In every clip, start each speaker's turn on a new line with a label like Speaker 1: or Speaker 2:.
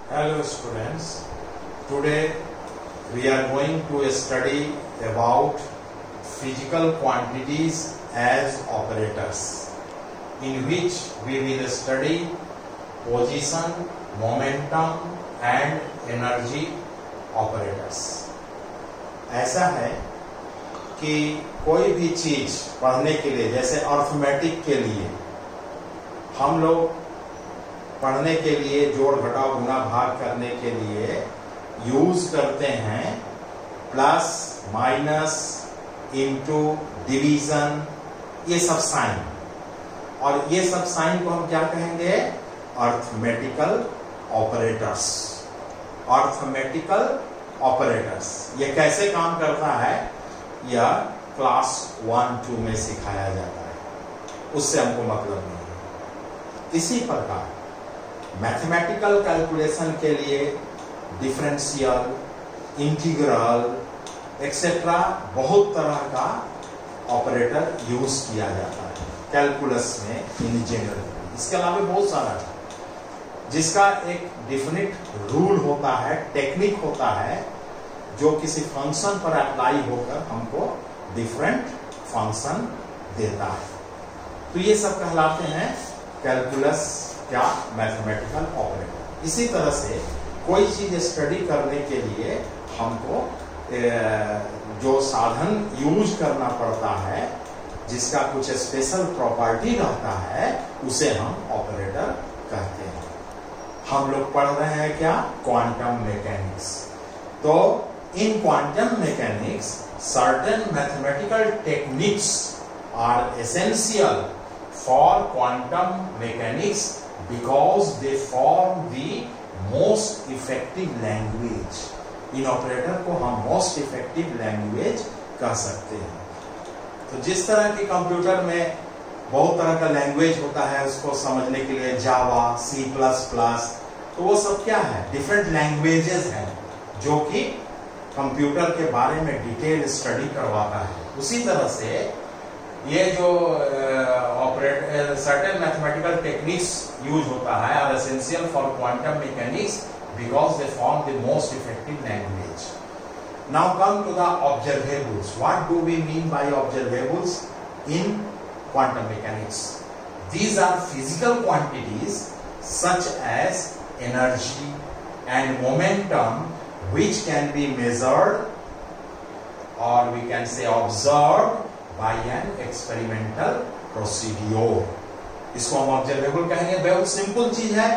Speaker 1: Hello students, today we are going to study about physical quantities as operators, in which we will study position, momentum and energy operators. ऐसा है कि कोई भी चीज पढ़ने के लिए, जैसे अर्थमेटिक के लिए हम लोग पढ़ने के लिए जोड़ घटाव गुणा भाग करने के लिए यूज करते हैं प्लस माइनस इनटू डिवीजन, ये सब साइन, और ये सब साइन को हम क्या कहेंगे? Arithmetical operators. अर्थमेटिकल ऑपरेटर्स ये कैसे काम करता है, यह क्लास 1-2 में सिखाया जाता है, उससे हमको मतलब नहीं है। इसी प्रकार मैथमेटिकल कैलकुलेशन के लिए डिफरेंशियल, इंटीग्रल एक्सेट्रा बहुत तरह का ऑपरेटर यूज किया जाता है कैलकुलस में इन जनरल। इसके अलावा बहुत सारा है जिसका एक डिफिनिट रूल होता है, टेक्निक होता है, जो किसी फंक्शन पर अप्लाई होकर हमको डिफरेंट फंक्शन देता है। तो ये सब कहलाते हैं कैलकुलस क्या मैथमेटिकल ऑपरेटर। इसी तरह से कोई चीज स्टडी करने के लिए हमको जो साधन यूज करना पड़ता है, जिसका कुछ स्पेशल प्रॉपर्टी रहता है, उसे हम ऑपरेटर कहते हैं। हम लोग पढ़ रहे हैं क्या? Quantum mechanics. तो in quantum mechanics certain mathematical techniques are essential for quantum mechanics because they form the most effective language. इन ऑपरेटर को हम मोस्ट इफेक्टिव लैंग्वेज कह सकते हैं। तो जिस तरह की कंप्यूटर में बहुत तरह का लैंग्वेज होता है, उसको समझने के लिए जावा, C++, तो वो सब क्या है? डिफरेंट लैंग्वेजेस हैं जो कि कंप्यूटर के बारे में डिटेल स्टडी करवाता है। उसी तरह से ये जो सर्टेन मैथमेटिकल टेक्निक्स यूज होता है are essential for quantum mechanics because they form the most effective language. Now come to the observables. What do we mean by observables in quantum mechanics? These are physical quantities such as energy and momentum which can be measured or we can say observed by an experimental procedure. इसको हम observable कहेंगे। बहुत simple चीज है।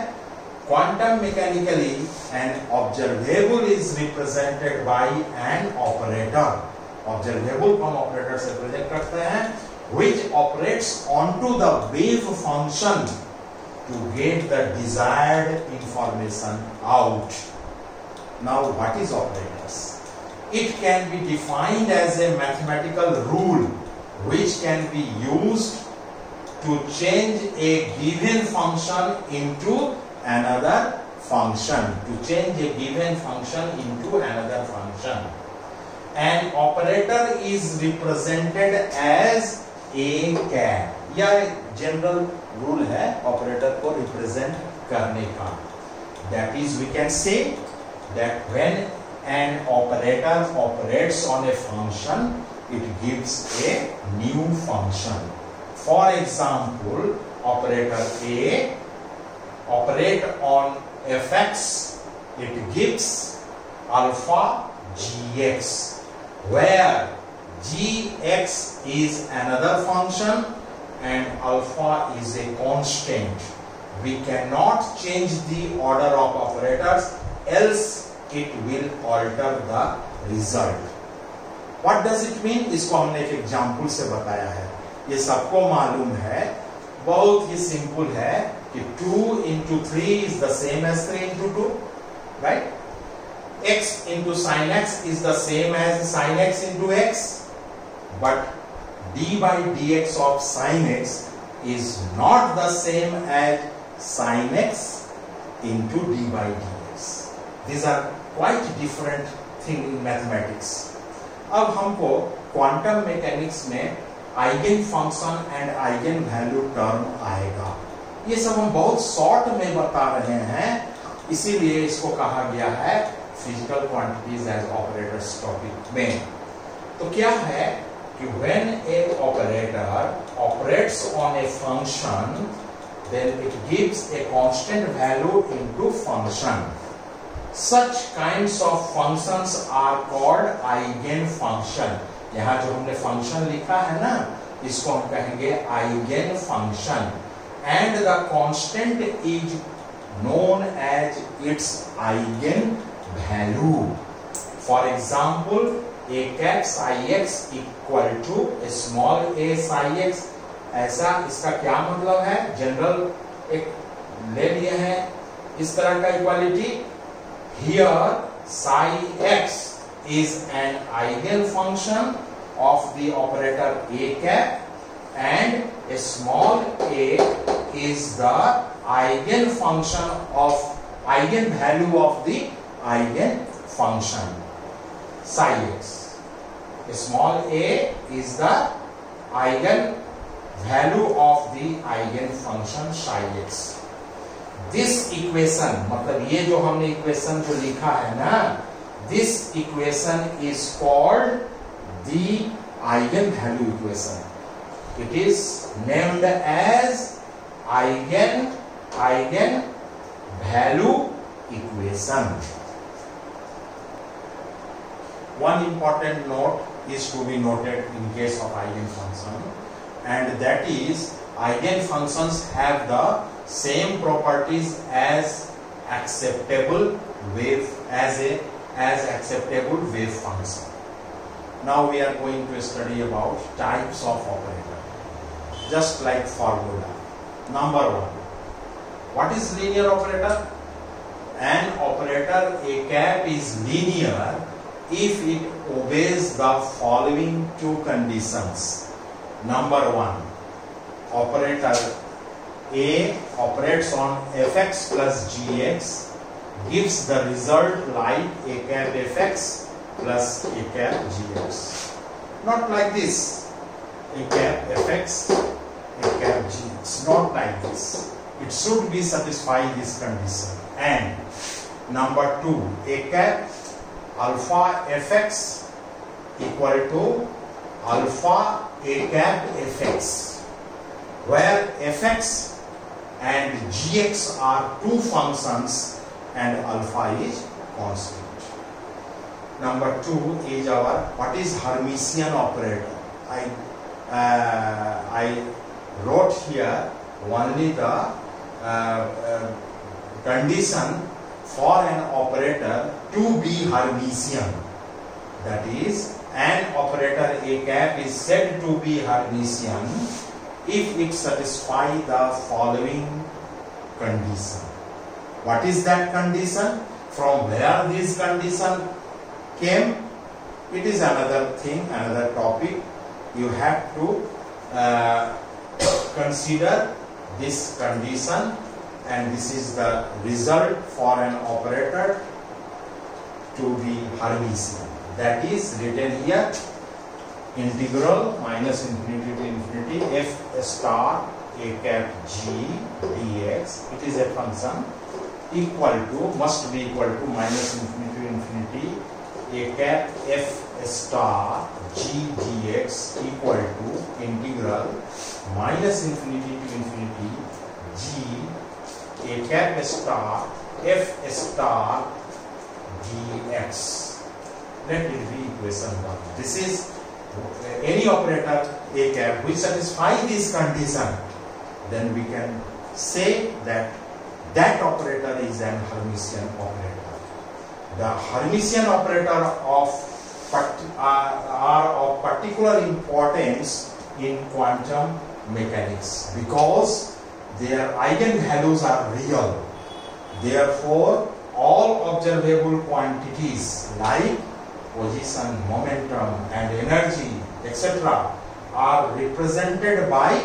Speaker 1: Quantum mechanically an observable is represented by an operator. Observable को हम operator से represent करते हैं which operates onto the wave function to get the desired information out. Now what is operators? It can be defined as a mathematical rule which can be used to change a given function into another function. To change a given function into another function. An operator is represented as a cap. यह general rule है operator को represent करने का। That is, we can say that when an operator operates on a function, it gives a new function. For example, operator A operate on fx, it gives alpha gx, where gx is another function and alpha is a constant. We cannot change the order of operators, else it will alter the result. What does it mean? इसको हमने एक example से बताया है। ये सबको मालूम है, बहुत ही सिंपल है कि 2 into 3 is the same as 3 into 2, right? X into sin x is the same as sin x into x, but d by dx of sin x is not the same as sin x into d by dx. These are quite different thing in mathematics. अब हमको quantum mechanics में eigen function and eigen value term आएगा। ये सब हम बहुत short में बता रहे हैं। इसीलिए इसको कहा गया है physical quantities as operators topic में। तो क्या है कि when a operator operates on a function then it gives a constant value into function. Such kinds of functions are called eigen function. यहाँ जो हमने फंक्शन लिखा है ना, इसको हम कहेंगे eigen function, and the constant is known as its eigen value. For example, a cap psi x equal to a small a psi x. ऐसा इसका क्या मतलब है? जनरल एक ले लिए हैं इस तरह का equality. Here psi x is an eigen function of the operator a cap and a small a is the eigen function of eigen value of the eigen function psi x. A small a is the eigen value of the eigen function psi x. This equation, मतलब ये जो हमने equation जो लिखा है ना, this equation is called the eigen value equation. It is named as eigen value equation. One important note is to be noted in case of eigen function, and that is eigenfunctions have the same properties as acceptable wave as acceptable wave function. Now we are going to study about types of operator, just like formula. Number 1, what is linear operator? An operator a cap is linear if it obeys the following two conditions. Number 1, operator A operates on fx plus gx, gives the result like a cap fx plus a cap gx. Not like this, a cap fx, a cap gx. Not like this. It should be satisfying this condition. And number 2, a cap alpha fx equal to alpha a cap fx, where fx and gx are two functions and alpha is constant. Number 2 is our what is Hermitian operator. I wrote here only the condition for an operator to be Hermitian. That is, an operator a cap is said to be Hermitian if it satisfies the following condition. What is that condition? From where this condition came? It is another thing, another topic. You have to consider this condition, and this is the result for an operator to be Hermitian. That is written here, integral minus infinity to infinity f star a cap g dx. It is a function equal to, must be equal to minus infinity to infinity a cap f star g dx equal to integral minus infinity to infinity g a cap star f star dx. Let it be equation 1. This is any operator a cap which satisfies this condition, then we can say that that operator is an Hermitian operator. The Hermitian operator are of particular importance in quantum mechanics because their eigenvalues are real. Therefore, all observable quantities like position, momentum and energy etc. are represented by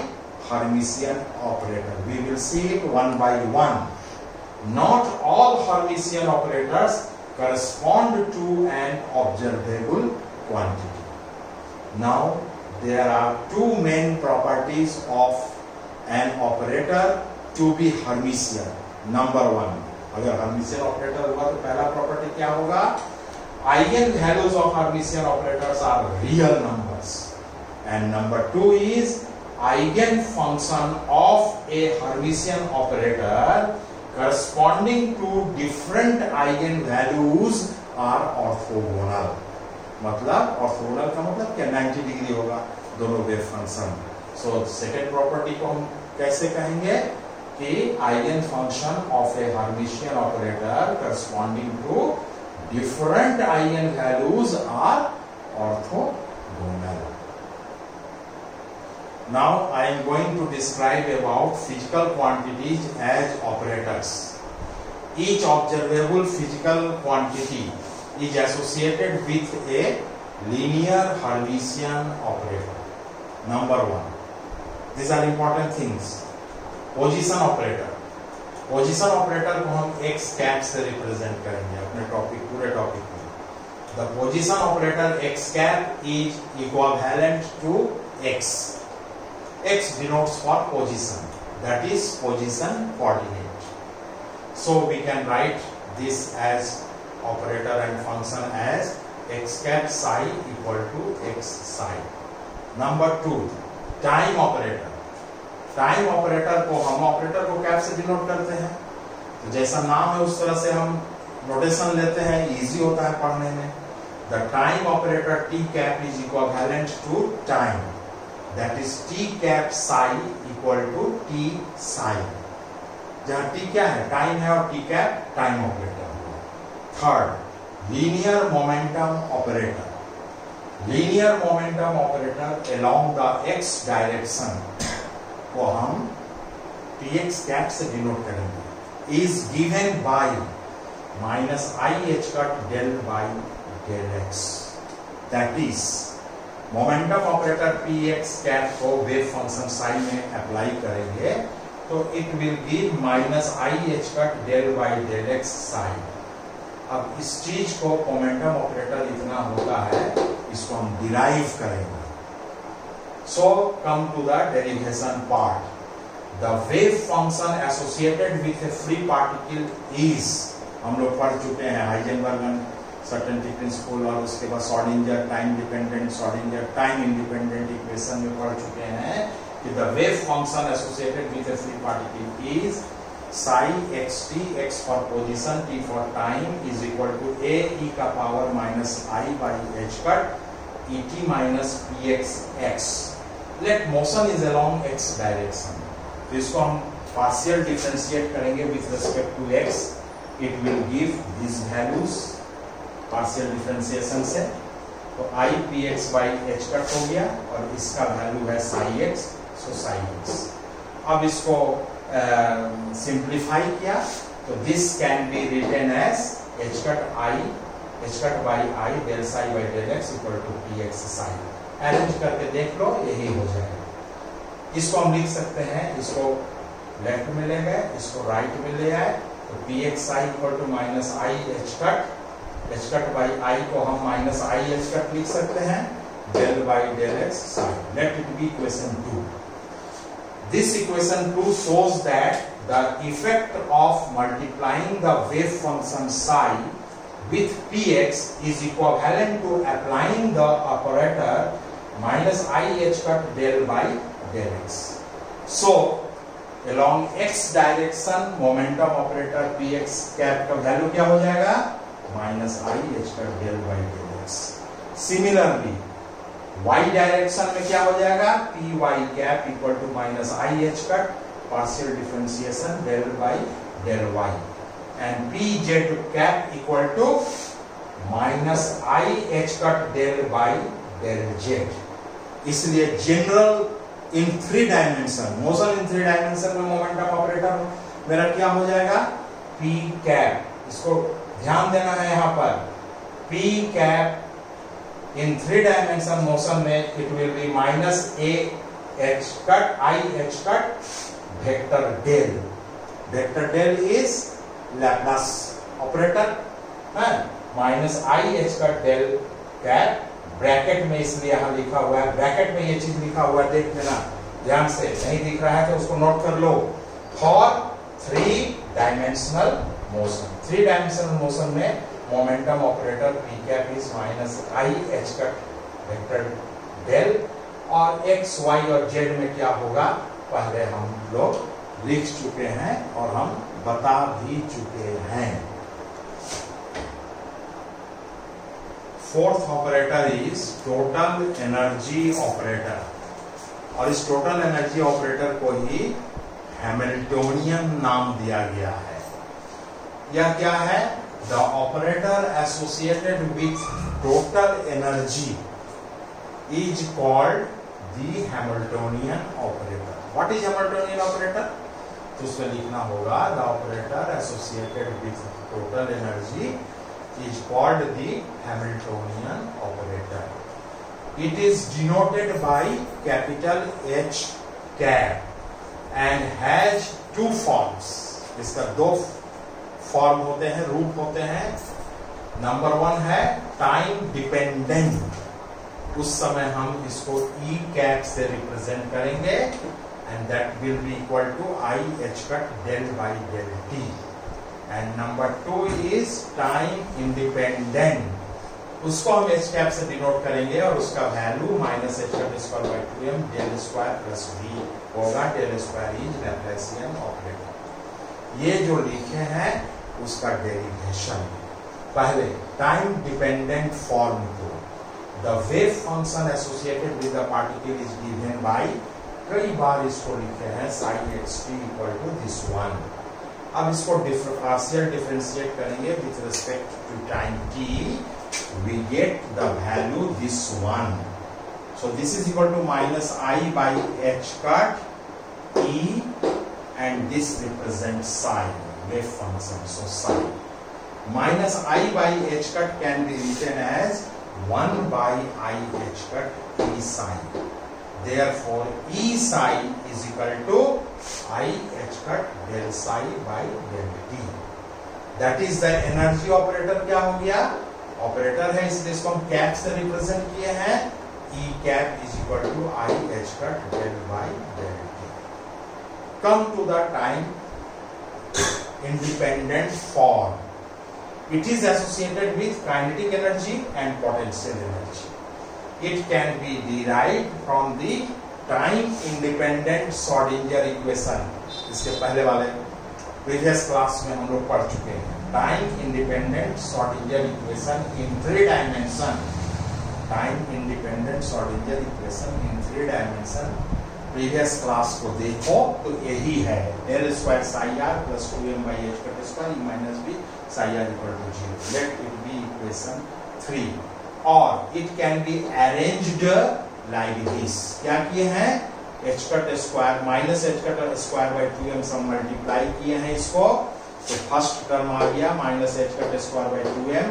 Speaker 1: Hermitian operator. We will see it one by one. Not all Hermitian operators correspond to an observable quantity. Now there are two main properties of an operator to be Hermitian. Number 1, अगर Hermitian operator हुआ तो पहला property क्या होगा, eigen values of Hermitian operators are real numbers, and number 2 is eigen function of a Hermitian operator corresponding to different eigen values are orthogonal। मतलब orthogonal का मतलब क्या, 90 डिग्री होगा दोनों wave function. So second property को हम कैसे कहेंगे कि eigen function of a Hermitian operator corresponding to different eigen values are orthogonal. Now I am going to describe about physical quantities as operators. Each observable physical quantity is associated with a linear Hermitian operator. Number 1. These are important things. Position operator. Position operator को हम x cap से represent करेंगे अपने topic पूरे topic में. The position operator x cap is equivalent to x. X denotes for position, that is position coordinate. So we can write this as operator and function as x cap psi equal to x psi. Number 2, time operator. Time operator को हम operator को cap से denote करते हैं, तो जैसा नाम है उस तरह से हम notation लेते हैं, easy होता है पढ़ने में. The time operator t cap is equivalent to time. That is t cap psi equal to t psi. जहां t क्या है, टाइम है, और t cap टाइम ऑपरेटर है. Third, linear momentum operator. Linear momentum operator along the x direction को हम px cap से denote करेंगे. Is given by minus I h cut del by del x. That is momentum operator px cap को wave function psi में apply करेंगे तो it will give minus I H cut del by del x psi. अब इस चीज को momentum operator इतना होता है, इसको हम डिराइव करेंगे. So come to the derivation part. The wave function associated with a free particle is, हम लोग पढ़ चुके हैं हाइजेनबर्ग सर्टेनिटी प्रिंसिपल, और उसके बाद Schrodinger time dependent, Schrodinger time independent equation में पढ़ चुके हैं कि the wave function associated with a free particle is psi xt, x for position, t for time, is equal to a e का power minus i by h cut et minus px x. Let motion is along x direction, तो इसको हम partial differentiate करेंगे with respect to x. It will give this values partial differentiation से. तो i px by h cut हो गया और इसका वैल्यू है psi x, सो psi x. अब इसको सिंप्लीफाई किया तो this can be written as h cut by i del psi by del x equal to px psi. Arrange करके देख लो, यही हो जाएगा. इसको हम लिख सकते हैं, इसको लेफ्ट में ले गए, इसको राइट में ले आए, तो px psi equal to minus i h cut by i को हम माइनस i h कट लिख सकते हैं, del by del x psi. Let it be equation 2. This equation 2 shows that the effect of multiplying the wave function psi with px is equivalent to applying the operator minus I h cut del by del x. So, along x direction momentum operator px cap का value क्या हो जाएगा? minus I h cut del by del x. Similarly, y direction में क्या हो जाएगा? py cap equal to minus I H cut partial differentiation del by del y, and pz cap equal to minus I H cut del by del z. इसलिए general in 3 dimension, motion in 3 dimension में momentum operator मेरा क्या हो जाएगा? p cap. इसको ध्यान देना है यहाँ पर, p cap in 3 dimension motion में it will be minus a h cut I h cut vector del. Vector del is Laplace operator है, minus I h cut del cap bracket में, इसलिए यहाँ लिखा हुआ है, ब्रैकेट में ये चीज लिखा हुआ है, देख लेना ध्यान से. नहीं दिख रहा है तो उसको नोट कर लो. For 3 dimensional motion. 3 dimensional motion में momentum operator P cap is minus I H cut vector del, और एक्स वाई और जेड में क्या होगा पहले हम लोग लिख चुके हैं और हम बता भी चुके हैं। Fourth operator is total energy operator, और इस टोटल एनर्जी ऑपरेटर को ही हैमिल्टोनियन नाम दिया गया है। यह क्या है? The operator associated with total energy is called the Hamiltonian operator. What is Hamiltonian operator? तो उसमें लिखना होगा the operator associated with total energy is called the Hamiltonian operator. It is denoted by capital H cap and has 2 forms. इसका 2 form होते हैं, रूप होते हैं। नंबर 1 है टाइम डिपेंडेंट, उस समय हम इसको E कैप से रिप्रेजेंट करेंगे and that will be equal to I H cut del by del T. And number 2 is time independent, उसको हम एच कैप से डिनोट करेंगे और उसका value minus H cut square by 2m del square plus v होगा। Del square is Laplacian operator. ये जो लिखे हैं उसका डेरिवेशन। पहले टाइम डिपेंडेंट फॉर्म को the wave function associated with the particle is given by, कई बार इसको लिखे हैं psi x t equal to this one. अब इसको पार्शियल डिफरेंशिएट करेंगे with respect to time t, we get the value this one. So this is equal to minus I by h cut e, and this represents psi, wave function, so psi. Minus I by h cut can be written as 1 by I h cut e psi. Therefore e psi is equal to I h cut del psi by del t. That is the energy operator। क्या हो गया? Operator है, इसलिए इसको हम cap से represent किए हैं। E cap is equal to i H cut del by del t. Come to the time independent form. It is associated with kinetic energy and potential energy. It can be derived from the time independent Schrodinger equation. इसके पहले वाले previous class में हम लोग पढ़ चुके हैं। Time independent Schrodinger equation in 3 dimension. Time independent Schrodinger equation in 3 dimension. Previous class को देखो तो यही है, del square psi r plus 2m by h cut square e minus b psi r equal to 0। Let it be equation 3 और it can be arranged like this. क्या किए हैं? H cut square minus H cut square by 2m सब multiply किए हैं इसको, तो first term आ गया minus H cut square by 2m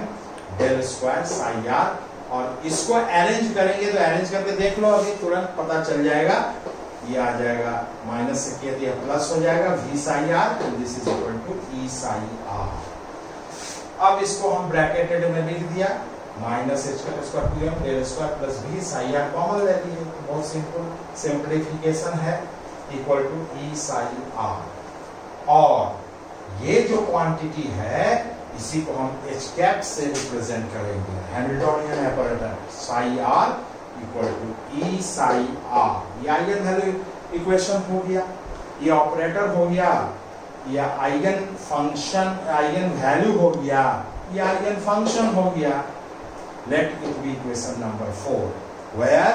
Speaker 1: del square psi r, और इसको अरेंज करेंगे तो अरेंज करके देख लो, अभी तुरंत पता चल जाएगा। ये आ जाएगा माइनस से किया तो प्लस हो जाएगा v psi r, and this is equal to e psi r. अब इसको हम ब्रैकेटेड में लिख दिया, minus H cut square 2m del square plus v psi r common ले लीजिए, बहुत सिंपल सिंपलीफिकेशन है, equal to e psi r. और ये जो क्वांटिटी है इसी को हम एच कैप से रिप्रेजेंट करेंगे, Hamiltonian operator psi r equal to e psi r. ये आइगन वैल्यू इक्वेशन हो गया, ये ऑपरेटर हो गया, ये आइगन फंक्शन आइगन वैल्यू हो गया, ये आइगन फंक्शन हो गया। Let it be equation number 4 where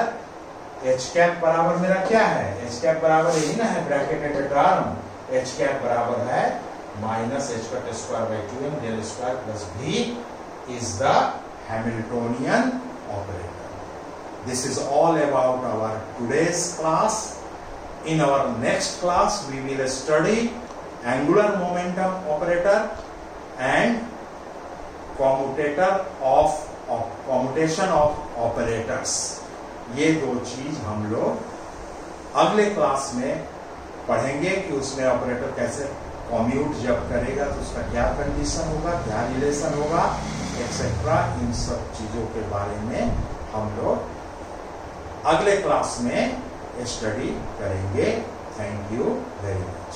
Speaker 1: h cap बराबर मेरा क्या है? एच कैप बराबर यही ना है ब्रैकेटेड टर्म, एच कैप बराबर है minus H cut square by 2m del square plus v is the Hamiltonian operator. This is all about our today's class. In our next class we will study angular momentum operator and commutation of operators. ये 2 चीज हम लोग अगले class में पढ़ेंगे कि उसमें operator कैसे कम्यूट जब करेगा तो उसका क्या कंडीशन होगा, क्या रिलेशन होगा, एक्सेट्रा। इन सब चीजों के बारे में हम लोग अगले क्लास में स्टडी करेंगे। Thank you very much.